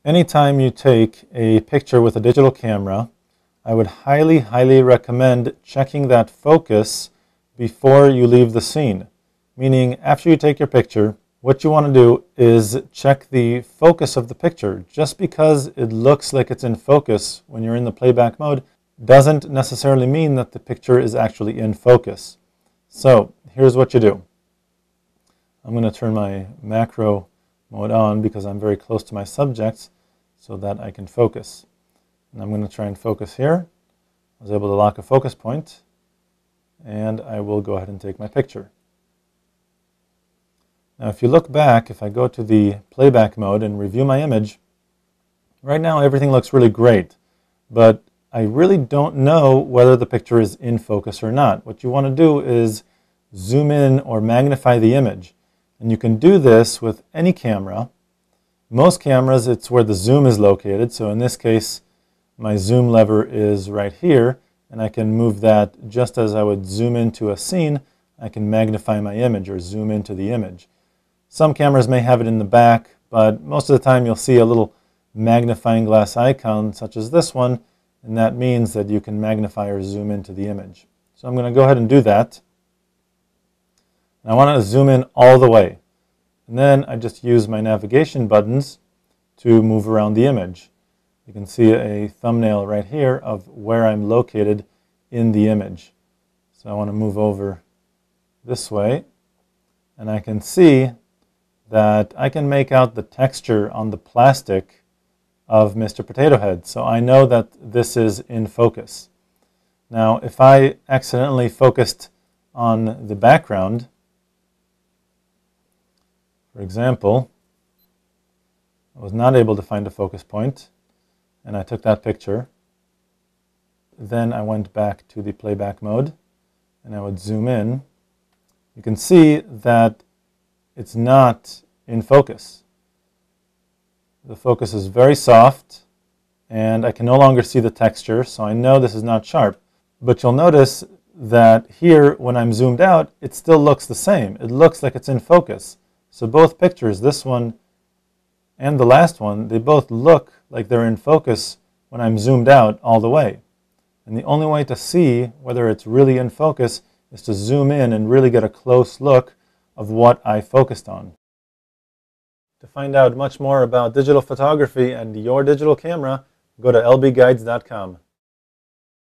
Anytime you take a picture with a digital camera, I would highly recommend checking that focus before you leave the scene. Meaning, after you take your picture, what you want to do is check the focus of the picture. Just because it looks like it's in focus when you're in the playback mode doesn't necessarily mean that the picture is actually in focus. So here's what you do. I'm going to turn my macro mode on because I'm very close to my subjects so that I can focus. And I'm going to try and focus here. I was able to lock a focus point, and I will go ahead and take my picture. Now if you look back, if I go to the playback mode and review my image, right now everything looks really great, but I really don't know whether the picture is in focus or not. What you want to do is zoom in or magnify the image. And you can do this with any camera. Most cameras, it's where the zoom is located. So in this case, my zoom lever is right here, and I can move that just as I would zoom into a scene. I can magnify my image or zoom into the image. Some cameras may have it in the back, but most of the time you'll see a little magnifying glass icon such as this one, and that means that you can magnify or zoom into the image. So I'm going to go ahead and do that. I want to zoom in all the way. And then I just use my navigation buttons to move around the image. You can see a thumbnail right here of where I'm located in the image. So I want to move over this way, and I can see that I can make out the texture on the plastic of Mr. Potato Head. So I know that this is in focus. Now if I accidentally focused on the background, for example, I was not able to find a focus point, and I took that picture. Then I went back to the playback mode, and I would zoom in. You can see that it's not in focus. The focus is very soft, and I can no longer see the texture, so I know this is not sharp. But you'll notice that here, when I'm zoomed out, it still looks the same. It looks like it's in focus. So both pictures, this one and the last one, they both look like they're in focus when I'm zoomed out all the way. And the only way to see whether it's really in focus is to zoom in and really get a close look of what I focused on. To find out much more about digital photography and your digital camera, go to lbguides.com.